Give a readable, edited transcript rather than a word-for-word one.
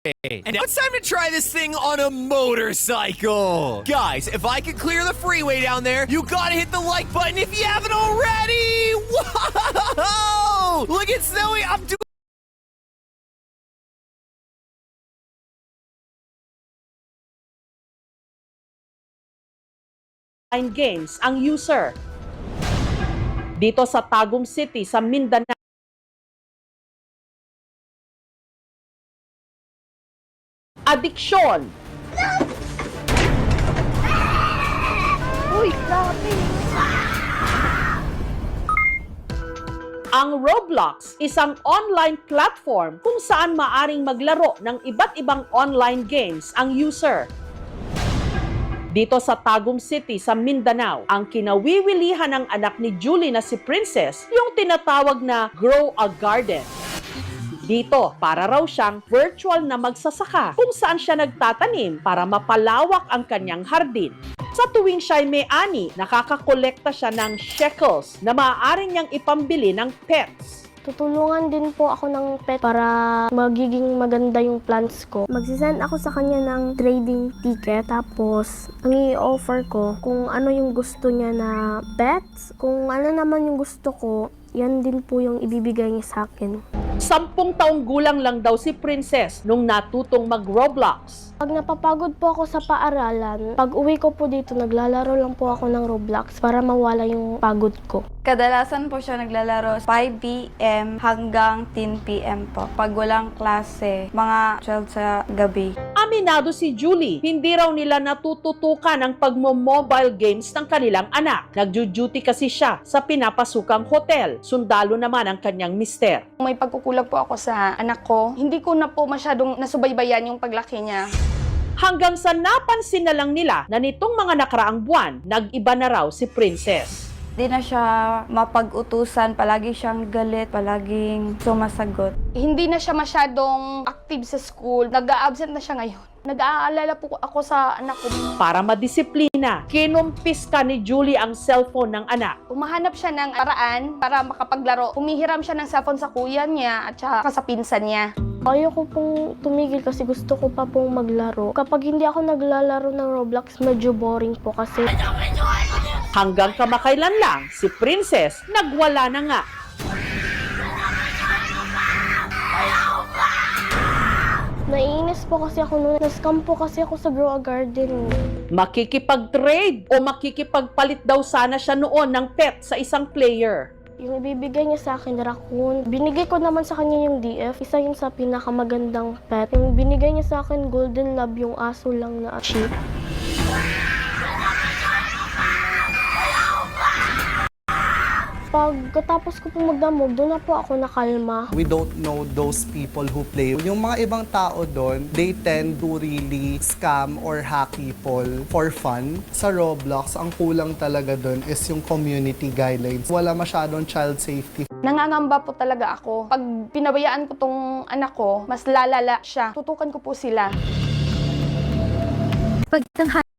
And now it's time to try this thing on a motorcycle. Guys, if I could clear the freeway down there, you gotta hit the like button if you haven't already. Whoa! Look at Snowy. I'm doing online games ang user. Dito sa Tagum City sa Mindanao, adiksyon. Uy, grabe. Ang Roblox, isang online platform kung saan maaring maglaro ng iba't ibang online games ang user. Dito sa Tagum City sa Mindanao, ang kinawiwilihan ng anak ni Julie na si Princess, yung tinatawag na Grow a Garden. Dito, para raw siyang virtual na magsasaka kung saan siya nagtatanim para mapalawak ang kanyang hardin. Sa tuwing siya'y may-ani, nakakakolekta siya ng shekels na maaari niyang ipambili ng pets. Tutulungan din po ako ng pet para magiging maganda yung plants ko. Magsisend ako sa kanya ng trading ticket, tapos ang i-offer ko kung ano yung gusto niya na pets. Kung ano naman yung gusto ko, yan din po yung ibibigay niya sa akin. 10 taong gulang lang daw si Princess nung natutong mag-Roblox. Pag napapagod po ako sa paaralan, pag uwi ko po dito, naglalaro lang po ako ng Roblox para mawala yung pagod ko. Kadalasan po siya naglalaro 5 p.m. hanggang 10 p.m. po. Pag walang klase, mga 12 sa gabi. Aminado si Julie, hindi raw nila natututukan ang pagmo-mobile games ng kanilang anak. Nagjo-duty kasi siya sa pinapasukang hotel. Sundalo naman ang kanyang mister. May pagkukulang po ako sa anak ko. Hindi ko na po masyadong nasubaybayan yung paglaki niya. Hanggang sa napansin na lang nila na nitong mga nakaraang buwan, nag-iba na raw si Princess. Di na siya mapag-utusan, palagi siyang galit, palaging sumasagot. Hindi na siya masyadong active sa school. Nag-a-absent na siya ngayon. Nag-aalala po ako sa anak ko. Para madisiplina, kinumpis ka ni Julie ang cellphone ng anak. Umahanap siya ng paraan para makapaglaro. Humihiram siya ng cellphone sa kuya niya at saka sa pinsan niya. Ayoko pong tumigil kasi gusto ko pa pong maglaro. Kapag hindi ako naglalaro ng Roblox, medyo boring po kasi. Hanggang kamakailan lang, si Princess nagwala na nga. Naiinis po kasi ako noon. Na-scam po kasi ako sa Grow a Garden. Makikipag-trade o makikipagpalit daw sana siya noon ng pet sa isang player. Yung ibibigay niya sa akin, raccoon. Binigay ko naman sa kanya yung DF. Isa yun sa pinakamagandang pet. Yung binigay niya sa akin, Golden Lab, yung aso lang na sheep. Pagkatapos ko po magdamog, doon na po ako nakalma. We don't know those people who play. Yung mga ibang tao doon, they tend to really scam or hack people for fun. Sa Roblox, ang kulang talaga doon is yung community guidelines. Wala masyadong child safety. Nangangamba po talaga ako. Pag pinabayaan ko tong anak ko, mas lalala siya. Tutukan ko po sila. Pagtanghali